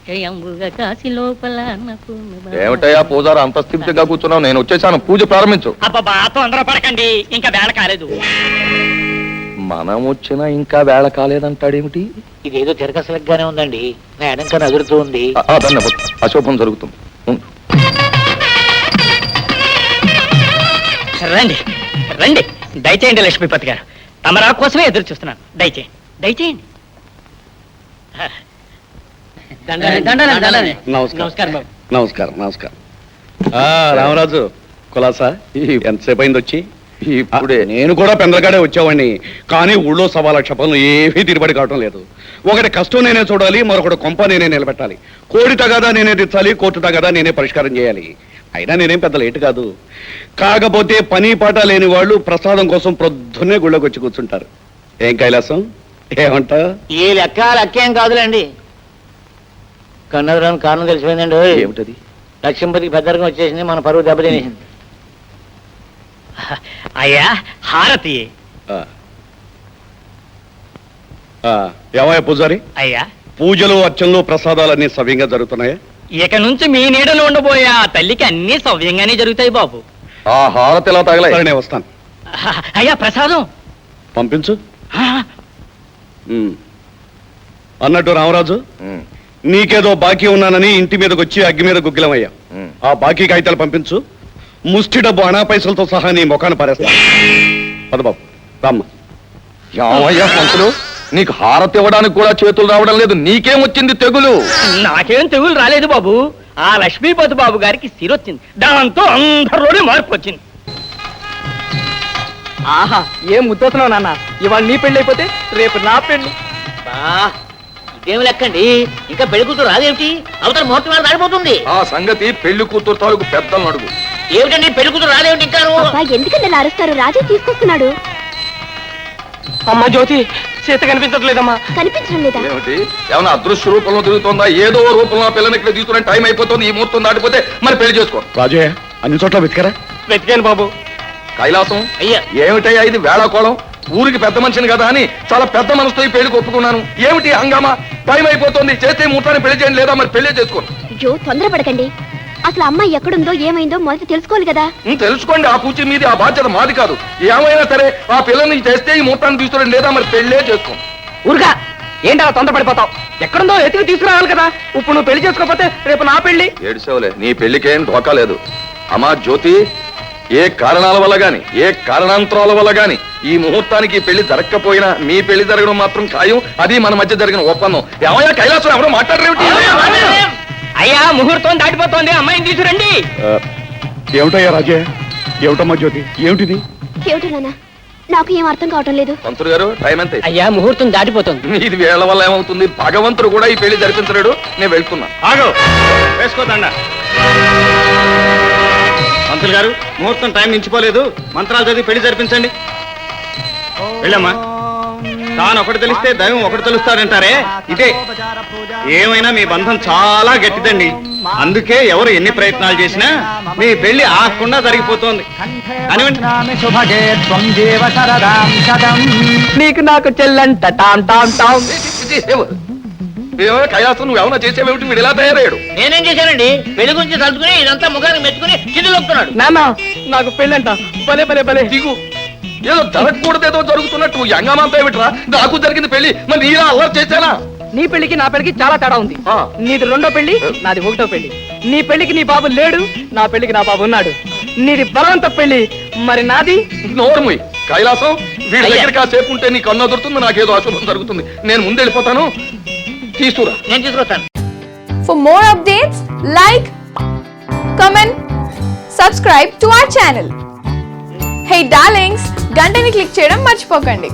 కాశీ లోపల ఏమిటయ్యా పూజారు అంత స్థితిగా కూర్చున్నావు? నేను వచ్చేసాను, పూజ ప్రారంభించు. అబ్బా తొందర పడకండి, ఇంకా వేళ కాలేదు. మనం వచ్చినా ఇంకా వేళ కాలేదంటాడేమిటి? ఇదేదో తిరగసలగ్గానే ఉందండి, మేడం కన్నా ఎదురుతూ ఉంది. అశోభం జరుగుతుంది. రండి రండి, దయచేయండి లక్ష్మీపతి గారు, తమరా కోసమే ఎదురు చూస్తున్నాను. దయచేయండి దయచేయండి. నమస్కారం నమస్కారం నమస్కారం. రామరాజు కులాసా, ఎంతసేపు అయింది వచ్చి? ఇప్పుడే. నేను కూడా పెందలగాడే వచ్చావాడిని, కానీ ఊళ్ళో 1,00,000 పనులు ఏమీ తిరుబడి కావటం లేదు. ఒకటి కష్టం నేనే చూడాలి, మరొకటి కొంప నేనే నిలబెట్టాలి. కోడి తగాదా నేనే తెచ్చాలి, కోర్టు తగాదా నేనే పరిష్కారం చేయాలి. అయినా నేనేం పెద్ద లేటు కాదు. కాకపోతే పని పాట లేని వాళ్ళు ప్రసాదం కోసం ప్రొద్దున్నే గుళ్ళోకి వచ్చి కూర్చుంటారు. ఏం కైలాసం, ఏమంటా? ఈ లెక్కేం కాదులేండి. కన్నదరాని కారణం తెలిసిపోయిందండి. ఏమిటది? లక్ష్మీపతికి పెద్దరికం వచ్చేసింది, మన పరువు దెబ్బతినేసింది. అయ్యా హారతి. ఏమయ్య పూజారి, అయ్యా పూజలు అర్చనలు ప్రసాదాలన్నీ సవ్యంగా జరుగుతున్నాయా? ఇక నుంచి మీ నీడలో ఉండబోయే ఆ తల్లికి అన్ని సవ్యంగానే జరుగుతాయి బాబు. ఆ హారతి ఎలా తగలే? సరే, నేను వస్తాను. అయ్యా ప్రసాదం పంపించు. అన్నట్టు రామరాజు, నీకేదో బాకీ ఉన్నానని ఇంటి మీదకి వచ్చి అగ్గి మీద గుగ్గిలమయ్యా. ఆ బాకీ కాగితాలు పంపించు. ముష్టి డబ్బు అనా పైసలతో సహా నీ ముఖాన్ని పారేస్తా. పదబాబు రామ్మ. ఏమయ్యా పంతులు, నీకు హారతి ఇవ్వడానికి కూడా చేతులు రావడం లేదు, నీకేం వచ్చింది తెగులు? నాకేం తెగులు రాలేదు బాబు, ఆ లక్ష్మీపతి బాబు గారికి సిరొచ్చింది, దాంతో అందరిలోనే మార్పు వచ్చింది. ఆహా, ఏం ముద్దతున్నావు నాన్న, ఇవాళ నీ పెళ్లి అయిపోతే రేపు నా పెళ్లి. ఇదేమి లెక్కండి, ఇంకా పెళ్లి కూతురు రాదేమిటి? అవతల ముహూర్తం వేళ దాడిపోతుంది. ఆ సంగతి పెళ్లి కూతురు తాలూకు పెద్దలను అడుగు. ఏమిటండి పెళ్లి కూతురు రాదేమిటి? ఇంకా ఎందుకంటే అరుస్తారు, రాజే తీసుకొస్తున్నాడు. అమ్మా జ్యోతి, చేత కనిపించట్లేదమ్మా. కనిపించడం లేదా? ఏమిటి, ఏమన్నా అదృశ్య రూపంలో తిరుగుతుందా? ఏదో రూపంలో పిల్లని ఇక్కడ తీసుకునే టైం అయిపోతుంది, ఈ ముహూర్తం దాటిపోతే మరి పెళ్లి చేసుకో. రాజయ్య, అన్ని చోట్ల వెతికారా? వెతికాను బాబు. కైలాసం, అయ్యా ఏమిటయ్యా ఇది వేళాకోళం? ఊరికి పెద్ద మనిషిని కదా అని చాలా పెద్ద మనసుతో ఈ పెళ్లికి ఒప్పుకున్నాను. ఏమిటి హంగామా? టైం అయిపోతుంది, చేస్తే ముహూర్తాన్ని పెళ్లి చేయండి, లేదా మరి పెళ్లి చేసుకోండి. అయ్యో తొందరపడకండి, అసలు అమ్మాయి ఎక్కడుందో ఏమైందో మొదట తెలుసుకోవాలి కదా. తెలుసుకోండి, ఆ పూచి మీది, ఆ బాధ్యత మాది కాదు. ఏమైనా సరే ఆ పిల్లని చేస్తే ఈ ముహూర్తాన్ని తీసుకురండి, లేదా మరి పెళ్లే చేసుకోండి. ఊరుగా ఏంటి అలా తొందరపడిపోతావు? ఎక్కడుందో ఎతికి తీసుకురావాలి కదా. ఇప్పుడు నువ్వు పెళ్లి చేసుకోకపోతే రేపు నా పెళ్లి. ఏడుసేవలే, నీ పెళ్లికేం ధోకా లేదు. అమ్మా జ్యోతి, ఏ కారణాల వల్ల గాని, ఏ కారణాంతరాల వల్ల గాని ఈ ముహూర్తానికి పెళ్లి జరగకపోయినా మీ పెళ్లి జరగడం మాత్రం ఖాయం. అది మన మధ్య జరిగిన ఒప్పందం. ఏమయ్యా కైలాసం, ఎవరో మాట్లాడరేమిటి? అయ్యా ముహూర్తం దాటిపోతోంది, అమ్మాయిని తీసుకురండి. ఏమిటయ్యా రాజయ్య, ఏమిటమ్మా జ్యోతి, ఏమిటిది? ఏమిటి నాన్న, నాకు ఏం అర్థం కావటం లేదు. పంతులు గారు, టైం ఎంత? అయ్యా ముహూర్తం దాటిపోతుంది. ఇది వేళ వల్ల ఏమవుతుంది? భగవంతుడు కూడా ఈ పెళ్లి జరిపించలేడు. నేను వెళ్తున్నా. ఆగో, వేసుకోదండ. పంతులు గారు, ముహూర్తం టైం మించిపోలేదు, మంత్రాలు చదివి పెళ్లి జరిపించండి. వెళ్ళమ్మా. తాను ఒకటి తెలిస్తే దైవం ఒకటి తెలుస్తాడంటారే, ఇదే. ఏమైనా మీ బంధం చాలా గట్టిదండి, అందుకే ఎవరు ఎన్ని ప్రయత్నాలు చేసినా మీ పెళ్లి ఆగకుండా జరిగిపోతోంది. నీకు నాకు చెల్లంట టామ్ టామ్ టామ్. కైలాసం, నువ్వు ఏమైనా చేసేవేమిటి? వీడు ఎలా తయారయ్యాడు? నేనేం చేశానండి? పెళ్లి గురించి తలుచుకుని ఇదంతా ముఖానికి మెచ్చుకుని కిందలొక్కున్నాడు. నాన్న నాకు పెళ్ళంట. భలే భలే భలే. దిగు. ఏదో జరగకూడదేదో జరుగుతున్నట్టు యంగమంతా ఏమిట్రా? నాకు జరిగింది పెళ్లి, మరి నీలా అల్లరి చేశానా? నీ పెళ్లికి నా పెళ్లికి చాలా తేడా ఉంది. నీది రెండో పెళ్లి, నాది ఒకటో పెళ్లి. నీ పెళ్లికి నీ బాబు లేడు, నా పెళ్లికి నా బాబు ఉన్నాడు. నీది బలవంత పెళ్లి, మరి నాది నోరుముయ్. కైలాసం, వీడి దగ్గరికి ఆ సేపు ఉంటే నీ కన్ను అదురుతుంది, నాకేదో అశుభం జరుగుతుంది. నేను ముందు వెళ్ళిపోతాను, తీసుకురా. నేను తీసుకొస్తాను. For more updates, like, comment, subscribe to our channel. Hey darlings, గంటని click చేయడం మర్చిపోకండి.